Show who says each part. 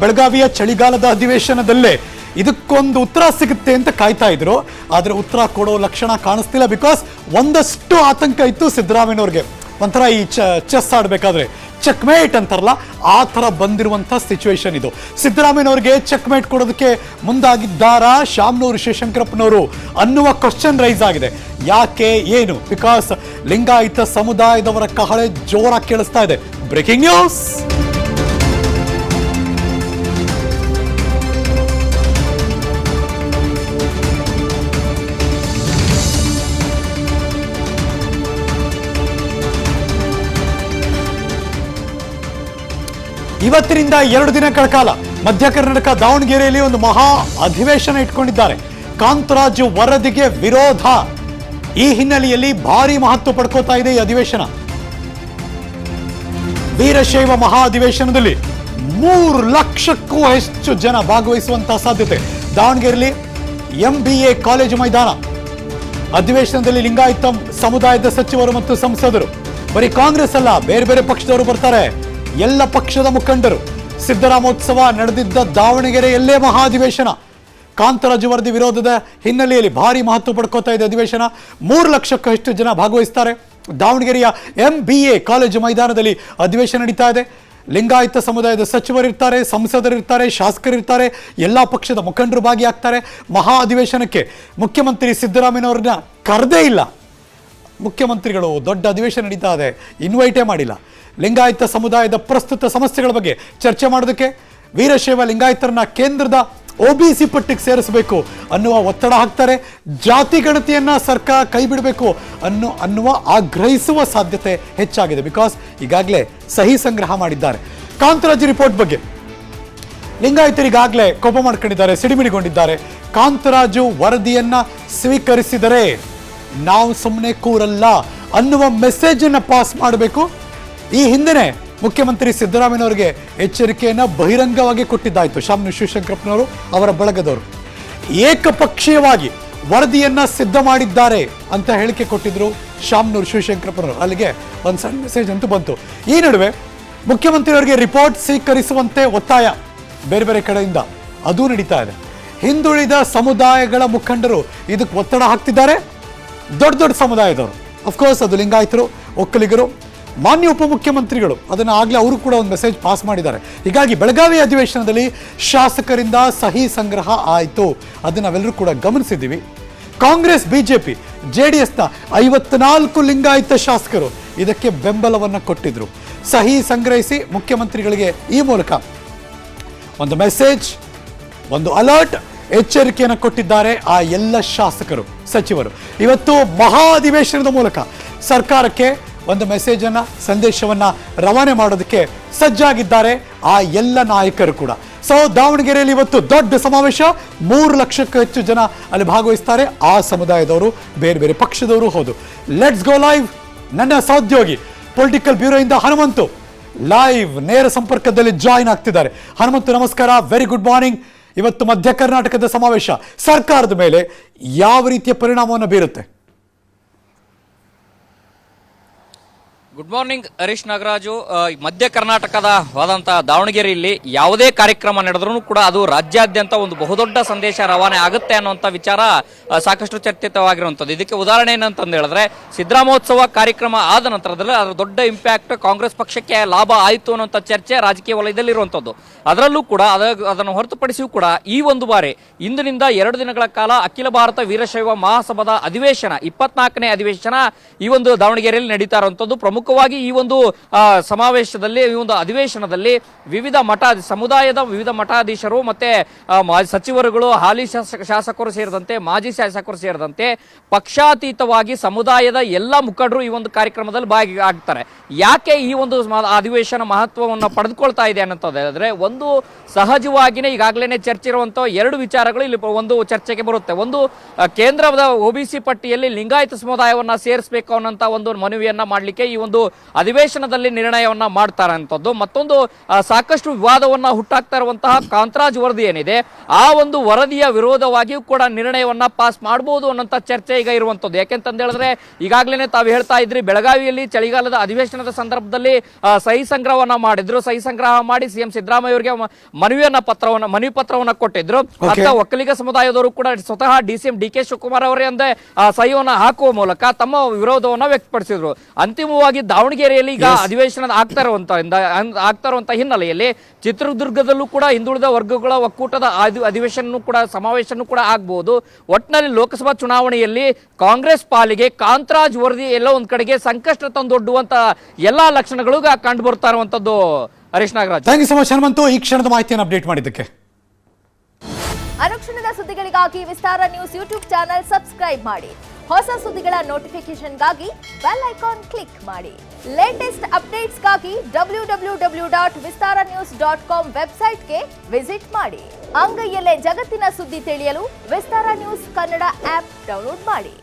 Speaker 1: ಬೆಳಗಾವಿಯ ಚಳಿಗಾಲದ ಅಧಿವೇಶನದಲ್ಲೇ ಇದಕ್ಕೊಂದು ಉತ್ತರ ಸಿಗುತ್ತೆ ಅಂತ ಕಾಯ್ತಾ ಇದ್ರು. ಆದ್ರೆ ಉತ್ತರ ಕೊಡೋ ಲಕ್ಷಣ ಕಾಣಿಸ್ತಿಲ್ಲ. ಬಿಕಾಸ್ ಒಂದಷ್ಟು ಆತಂಕ ಇತ್ತು ಸಿದ್ದರಾಮಯ್ಯನವ್ರಿಗೆ. ಒಂಥರ ಈ ಚೆಸ್ ಆಡ್ಬೇಕಾದ್ರೆ ಚೆಕ್ಮೇಟ್ ಅಂತಾರಲ್ಲ, ಆ ಥರ ಬಂದಿರುವಂಥ ಸಿಚುವೇಶನ್ ಇದು. ಸಿದ್ದರಾಮಯ್ಯನವ್ರಿಗೆ ಚೆಕ್ಮೇಟ್ ಕೊಡೋದಕ್ಕೆ ಮುಂದಾಗಿದ್ದಾರಾ ಶಾಮನೂರು ಶಿವಶಂಕರಪ್ಪನವರು ಅನ್ನುವ ಕ್ವಶನ್ ರೈಸ್ ಆಗಿದೆ. ಯಾಕೆ ಏನು? ಬಿಕಾಸ್ ಲಿಂಗಾಯತ ಸಮುದಾಯದವರ ಕಹಳೆ ಜೋರಾಗಿ ಕೇಳಿಸ್ತಾ ಇದೆ. Breaking news. ಇವತ್ತಿನಿಂದ 2 ದಿನಗಳ ಕಾಲ ಮಧ್ಯ ಕರ್ನಾಟಕ ದಾವಣಗೆರೆಯಲ್ಲಿ ಒಂದು ಮಹಾ ಅಧಿವೇಶನ ಇಟ್ಕೊಂಡಿದ್ದಾರೆ. ಕಾಂತರಾಜು ವರದಿಗೆ ವಿರೋಧ. ಈ ಹಿನ್ನೆಲೆಯಲ್ಲಿ ಭಾರಿ ಮಹತ್ವ ಪಡ್ಕೋತಾ ಇದೆ ಈ ಅಧಿವೇಶನ. ವೀರಶೈವ ಮಹಾ ಅಧಿವೇಶನದಲ್ಲಿ 3 ಲಕ್ಷಕ್ಕೂ ಹೆಚ್ಚು ಜನ ಭಾಗವಹಿಸುವಂತಹ ಸಾಧ್ಯತೆ. ದಾವಣಗೆರೆಯಲ್ಲಿ MBA ಕಾಲೇಜು ಮೈದಾನ. ಅಧಿವೇಶನದಲ್ಲಿ ಲಿಂಗಾಯತ ಸಮುದಾಯದ ಸಚಿವರು ಮತ್ತು ಸಂಸದರು, ಬರೀ ಕಾಂಗ್ರೆಸ್ ಅಲ್ಲ, ಬೇರೆ ಬೇರೆ ಪಕ್ಷದವರು ಬರ್ತಾರೆ. ಎಲ್ಲ ಪಕ್ಷದ ಮುಖಂಡರು. ಸಿದ್ದರಾಮೋತ್ಸವ ನಡೆದಿದ್ದ ದಾವಣಗೆರೆಯಲ್ಲೇ ಮಹಾ ಅಧಿವೇಶನ. ಕಾಂತರಾಜು ವರದಿ ವಿರೋಧದ ಹಿನ್ನೆಲೆಯಲ್ಲಿ ಭಾರಿ ಮಹತ್ವ ಪಡ್ಕೋತಾ ಇದೆ ಅಧಿವೇಶನ. 3 ಲಕ್ಷಕ್ಕೂ ಹೆಚ್ಚು ಜನ ಭಾಗವಹಿಸ್ತಾರೆ. ದಾವಣಗೆರೆಯ MBA ಕಾಲೇಜು ಮೈದಾನದಲ್ಲಿ ಅಧಿವೇಶನ ನಡೀತಾ ಇದೆ. ಲಿಂಗಾಯತ ಸಮುದಾಯದ ಸಚಿವರಿರ್ತಾರೆ, ಸಂಸದರಿರ್ತಾರೆ, ಶಾಸಕರಿರ್ತಾರೆ, ಎಲ್ಲ ಪಕ್ಷದ ಮುಖಂಡರು ಭಾಗಿಯಾಗ್ತಾರೆ. ಮಹಾ ಅಧಿವೇಶನಕ್ಕೆ ಮುಖ್ಯಮಂತ್ರಿ ಸಿದ್ದರಾಮಯ್ಯನವ್ರನ್ನ ಕರೆದೇ ಇಲ್ಲ. ಮುಖ್ಯಮಂತ್ರಿಗಳು ದೊಡ್ಡ ಅಧಿವೇಶನ ನಡೀತಾ ಇದೆ, ಇನ್ವೈಟೇ ಮಾಡಿಲ್ಲ. ಲಿಂಗಾಯತ ಸಮುದಾಯದ ಪ್ರಸ್ತುತ ಸಮಸ್ಯೆಗಳ ಬಗ್ಗೆ ಚರ್ಚೆ ಮಾಡೋದಕ್ಕೆ ವೀರಶೈವ ಲಿಂಗಾಯತರನ್ನ ಕೇಂದ್ರದ OBC ಪಟ್ಟಿಗೆ ಸೇರಿಸಬೇಕು ಅನ್ನುವ ಒತ್ತಡ ಹಾಕ್ತಾರೆ. ಜಾತಿ ಗಣತಿಯನ್ನ ಸರ್ಕಾರ ಕೈ ಬಿಡಬೇಕು ಅನ್ನುವ ಆಗ್ರಹಿಸುವ ಸಾಧ್ಯತೆ ಹೆಚ್ಚಾಗಿದೆ. ಬಿಕಾಸ್ ಈಗಾಗಲೇ ಸಹಿ ಸಂಗ್ರಹ ಮಾಡಿದ್ದಾರೆ. ಕಾಂತರಾಜು ರಿಪೋರ್ಟ್ ಬಗ್ಗೆ ಲಿಂಗಾಯತರಿಗಾಗಲೇ ಕೋಪ ಮಾಡ್ಕೊಂಡಿದ್ದಾರೆ, ಸಿಡಿಮಿಡಿಗೊಂಡಿದ್ದಾರೆ. ಕಾಂತರಾಜು ವರದಿಯನ್ನ ಸ್ವೀಕರಿಸಿದರೆ ನಾವು ಸುಮ್ಮನೆ ಕೂರಲ್ಲ ಅನ್ನುವ ಮೆಸೇಜ್ ಅನ್ನ ಪಾಸ್ ಮಾಡಬೇಕು. ಈ ಹಿಂದೆ ಮುಖ್ಯಮಂತ್ರಿ ಸಿದ್ದರಾಮಯ್ಯನವರಿಗೆ ಎಚ್ಚರಿಕೆಯನ್ನು ಬಹಿರಂಗವಾಗಿ ಕೊಟ್ಟಿದ್ದಾಯಿತು ಶಾಮನೂರು ಶಿವಶಂಕರಪ್ಪನವರು, ಅವರ ಬಳಗದವರು. ಏಕಪಕ್ಷೀಯವಾಗಿ ವರದಿಯನ್ನ ಸಿದ್ಧ ಮಾಡಿದ್ದಾರೆ ಅಂತ ಹೇಳಿಕೆ ಕೊಟ್ಟಿದ್ರು ಶಾಮನೂರು ಶಿವಶಂಕರಪ್ಪನವರು. ಅಲ್ಲಿಗೆ ಒಂದು ಸಣ್ಣ ಮೆಸೇಜ್ ಅಂತೂ ಬಂತು. ಈ ನಡುವೆ ಮುಖ್ಯಮಂತ್ರಿಯವರಿಗೆ ರಿಪೋರ್ಟ್ ಸ್ವೀಕರಿಸುವಂತೆ ಒತ್ತಾಯ ಬೇರೆ ಬೇರೆ ಕಡೆಯಿಂದ ಅದೂ ನಡೀತಾ ಇದೆ. ಹಿಂದುಳಿದ ಸಮುದಾಯಗಳ ಮುಖಂಡರು ಇದಕ್ಕೆ ಒತ್ತಡ ಹಾಕ್ತಿದ್ದಾರೆ. ದೊಡ್ಡ ದೊಡ್ಡ ಸಮುದಾಯದವರು, ಅಫ್ಕೋರ್ಸ್ ಅದು ಲಿಂಗಾಯತರು, ಒಕ್ಕಲಿಗರು, ಮಾನ್ಯ ಉಪಮುಖ್ಯಮಂತ್ರಿಗಳು ಅದನ್ನು ಆಗಲೇ ಅವರು ಕೂಡ ಒಂದು ಮೆಸೇಜ್ ಪಾಸ್ ಮಾಡಿದ್ದಾರೆ. ಹೀಗಾಗಿ ಬೆಳಗಾವಿ ಅಧಿವೇಶನದಲ್ಲಿ ಶಾಸಕರಿಂದ ಸಹಿ ಸಂಗ್ರಹ ಆಯಿತು. ಅದನ್ನು ನಾವೆಲ್ಲರೂ ಕೂಡ ಗಮನಿಸಿದ್ದೀವಿ. ಕಾಂಗ್ರೆಸ್, BJP, JDSನ 54 ಲಿಂಗಾಯತ ಶಾಸಕರು ಇದಕ್ಕೆ ಬೆಂಬಲವನ್ನು ಕೊಟ್ಟಿದ್ರು. ಸಹಿ ಸಂಗ್ರಹಿಸಿ ಮುಖ್ಯಮಂತ್ರಿಗಳಿಗೆ ಈ ಮೂಲಕ ಒಂದು ಮೆಸೇಜ್, ಒಂದು ಅಲರ್ಟ್, ಎಚ್ಚರಿಕೆಯನ್ನು ಕೊಟ್ಟಿದ್ದಾರೆ ಆ ಎಲ್ಲ ಶಾಸಕರು, ಸಚಿವರು. ಇವತ್ತು ಮಹಾ ಅಧಿವೇಶನದ ಮೂಲಕ ಸರ್ಕಾರಕ್ಕೆ ಒಂದು ಮೆಸೇಜನ್ನು, ಸಂದೇಶವನ್ನು ರವಾನೆ ಮಾಡೋದಕ್ಕೆ ಸಜ್ಜಾಗಿದ್ದಾರೆ ಆ ಎಲ್ಲ ನಾಯಕರು ಕೂಡ. ಸೊ ದಾವಣಗೆರೆಯಲ್ಲಿ ಇವತ್ತು ದೊಡ್ಡ ಸಮಾವೇಶ. 3 ಲಕ್ಷಕ್ಕೂ ಹೆಚ್ಚು ಜನ ಅಲ್ಲಿ ಭಾಗವಹಿಸ್ತಾರೆ. ಆ ಸಮುದಾಯದವರು, ಬೇರೆ ಬೇರೆ ಪಕ್ಷದವರು. ಹೌದು, ಲೆಟ್ಸ್ ಗೋ ಲೈವ್. ನನ್ನ ಸಹೋದ್ಯೋಗಿ ಪೊಲಿಟಿಕಲ್ ಬ್ಯೂರೋಯಿಂದ ಹನುಮಂತು ಲೈವ್ ನೇರ ಸಂಪರ್ಕದಲ್ಲಿ ಜಾಯಿನ್ ಆಗ್ತಿದ್ದಾರೆ. ಹನುಮಂತು ನಮಸ್ಕಾರ, ವೆರಿ ಗುಡ್ ಮಾರ್ನಿಂಗ್. ಇವತ್ತು ಮಧ್ಯ ಕರ್ನಾಟಕದ ಸಮಾವೇಶ ಸರ್ಕಾರದ ಮೇಲೆ ಯಾವ ರೀತಿಯ ಪರಿಣಾಮವನ್ನು ಬೀರುತ್ತೆ?
Speaker 2: Good morning Harish Nagaraju. ಮಧ್ಯ ಕರ್ನಾಟಕವಾದಂತಹ ದಾವಣಗೆರೆಯಲ್ಲಿ ಯಾವುದೇ ಕಾರ್ಯಕ್ರಮ ನಡೆದ್ರೂ ಕೂಡ ಅದು ರಾಜ್ಯಾದ್ಯಂತ ಒಂದು ಬಹುದೊಡ್ಡ ಸಂದೇಶ ರವಾನೆ ಆಗುತ್ತೆ ಅನ್ನುವಂಥ ವಿಚಾರ ಸಾಕಷ್ಟು ಚರ್ಚಿತವಾಗಿರುವಂಥದ್ದು. ಇದಕ್ಕೆ ಉದಾಹರಣೆ ಏನಂತಂದು ಹೇಳಿದ್ರೆ, ಸಿದ್ದರಾಮೋತ್ಸವ ಕಾರ್ಯಕ್ರಮ ಆದ ನಂತರದಲ್ಲಿ ಅದರ ದೊಡ್ಡ ಇಂಪ್ಯಾಕ್ಟ್ ಕಾಂಗ್ರೆಸ್ ಪಕ್ಷಕ್ಕೆ ಲಾಭ ಆಯಿತು ಅನ್ನುವಂಥ ಚರ್ಚೆ ರಾಜಕೀಯ ವಲಯದಲ್ಲಿ ಇರುವಂಥದ್ದು. ಅದರಲ್ಲೂ ಕೂಡ ಅದನ್ನು ಹೊರತುಪಡಿಸಿಯೂ ಕೂಡ ಈ ಒಂದು ಬಾರಿ ಇಂದಿನಿಂದ 2 ದಿನಗಳ ಕಾಲ ಅಖಿಲ ಭಾರತ ವೀರಶೈವ ಮಹಾಸಭಾದ ಅಧಿವೇಶನ, 24ನೇ ಅಧಿವೇಶನ ಈ ಒಂದು ದಾವಣಗೆರೆಯಲ್ಲಿ ನಡೀತಾ ಇರುವಂಥದ್ದು. ಪ್ರಮುಖವಾಗಿ ಈ ಒಂದು ಸಮಾವೇಶದಲ್ಲಿ, ಈ ಒಂದು ಅಧಿವೇಶನದಲ್ಲಿ ವಿವಿಧ ಸಮುದಾಯದ ವಿವಿಧ ಮಠಾಧೀಶರು ಮತ್ತೆ ಸಚಿವರುಗಳು, ಹಾಲಿ ಶಾಸಕರು ಸೇರಿದಂತೆ ಮಾಜಿ ಶಾಸಕರು ಸೇರಿದಂತೆ ಪಕ್ಷಾತೀತವಾಗಿ ಸಮುದಾಯದ ಎಲ್ಲ ಮುಖಂಡರು ಈ ಒಂದು ಕಾರ್ಯಕ್ರಮದಲ್ಲಿ ಭಾಗಿಯಾಗ್ತಾರೆ. ಯಾಕೆ ಈ ಒಂದು ಅಧಿವೇಶನ ಮಹತ್ವವನ್ನು ಪಡೆದುಕೊಳ್ತಾ ಇದೆ ಅನ್ನೋದು ಹೇಳಿದ್ರೆ, ಒಂದು ಸಹಜವಾಗಿಯೇ ಈಗಾಗಲೇ ಚರ್ಚೆ ಇರುವಂತಹ 2 ವಿಚಾರಗಳು ಇಲ್ಲಿ ಒಂದು ಚರ್ಚೆಗೆ ಬರುತ್ತೆ. ಒಂದು, ಕೇಂದ್ರದ OBC ಪಟ್ಟಿಯಲ್ಲಿ ಲಿಂಗಾಯತ ಸಮುದಾಯವನ್ನ ಸೇರಿಸಬೇಕು ಅನ್ನೋಂಥ ಒಂದು ಮನವಿಯನ್ನ ಮಾಡಲಿಕ್ಕೆ ಈ ಒಂದು ಒಂದು ಅಧಿವೇಶನದಲ್ಲಿ ನಿರ್ಣಯವನ್ನ ಮಾಡ್ತಾರೆ ಅಂತದ್ದು. ಮತ್ತೊಂದು ಸಾಕಷ್ಟು ವಿವಾದವನ್ನ ಹುಟ್ಟಾಕ್ತಾ ಇರುವಂತಹ ಕಾಂತರಾಜ್ ವರದಿ ಏನಿದೆ, ಆ ಒಂದು ವರದಿಯ ವಿರೋಧವಾಗಿಯೂ ಕೂಡ ನಿರ್ಣಯವನ್ನ ಪಾಸ್ ಮಾಡಬಹುದು ಅನ್ನೋಂಥ ಚರ್ಚೆ ಈಗ ಇರುವಂತದ್ದು. ಯಾಕೆಂತಂದ ಹೇಳಿದ್ರೆ ಈಗಾಗಲೇ ತಾವು ಹೇಳ್ತಾ ಇದ್ರಿ, ಬೆಳಗಾವಿಯಲ್ಲಿ ಚಳಿಗಾಲದ ಅಧಿವೇಶನದ ಸಂದರ್ಭದಲ್ಲಿ ಸಹಿ ಸಂಗ್ರಹವನ್ನ ಮಾಡಿದ್ರು. ಸಹಿ ಸಂಗ್ರಹ ಮಾಡಿ ಸಿಎಂ ಸಿದ್ದರಾಮಯ್ಯ ಅವರಿಗೆ ಮನವಿ ಪತ್ರವನ್ನ ಕೊಟ್ಟಿದ್ರು. ಅಂತ ಒಕ್ಕಲಿಗ ಸಮುದಾಯದವರು ಕೂಡ ಸ್ವತಃ ಡಿಸಿಎಂ ಡಿ.ಕೆ. ಶಿವಕುಮಾರ್ ಅವರೇ ಅಂದೇ ಸಹಿಯನ್ನ ಹಾಕುವ ಮೂಲಕ ತಮ್ಮ ವಿರೋಧವನ್ನ ವ್ಯಕ್ತಪಡಿಸಿದ್ರು. ಅಂತಿಮವಾಗಿ ದಾವಣಗೆರೆಯಲ್ಲಿ ಈಗ ಅಧಿವೇಶನ ಆಗ್ತಾ ಇರುವಂತ ಹಿನ್ನೆಲೆಯಲ್ಲಿ ಚಿತ್ರದುರ್ಗದಲ್ಲೂ ಕೂಡ ಹಿಂದುಳಿದ ವರ್ಗಗಳ ಒಕ್ಕೂಟದ ಅಧಿವೇಶನ ಕೂಡ ಸಮಾವೇಶನೂ ಕೂಡ ಆಗಬಹುದು. ಒಟ್ಟಿನಲ್ಲಿ ಲೋಕಸಭಾ ಚುನಾವಣೆಯಲ್ಲಿ ಕಾಂಗ್ರೆಸ್ ಪಾಲಿಗೆ ಕಾಂತರಾಜ್ ವರದಿ ಎಲ್ಲೋ ಒಂದ್ ಕಡೆಗೆ ಸಂಕಷ್ಟ ತಂದೊಡ್ಡುವಂತ ಎಲ್ಲಾ ಲಕ್ಷಣಗಳು ಕಂಡು ಬರ್ತಾ ಇರುವಂತದ್ದು. Harish Nagaraj,
Speaker 1: thank you so much Hanumanthu, ಈ ಕ್ಷಣದ ಮಾಹಿತಿಯನ್ನು ಅಪ್ಡೇಟ್ ಮಾಡಿದ್ದಕ್ಕೆ.
Speaker 3: ಅನುಕ್ಷಣದ ಸುದ್ದಿಗಳಿಗಾಗಿ Vistara news YouTube channel subscribe ಮಾಡಿ. ಹೊಸ ಸುದ್ದಿಗಳ ನೋಟಿಫಿಕೇಶನ್ಗಾಗಿ ಬೆಲ್ ಐಕಾನ್ ಕ್ಲಿಕ್ ಮಾಡಿ. ಲೇಟೆಸ್ಟ್ ಅಪ್ಡೇಟ್ಸ್ಗಾಗಿ www.vistaranews.com ವೆಬ್ಸೈಟ್ಗೆ ವಿಸಿಟ್ ಮಾಡಿ. ಅಂಗೈಯಲ್ಲೇ ಜಗತ್ತಿನ ಸುದ್ದಿ ತಿಳಿಯಲು Vistara news Kannada app download ಮಾಡಿ.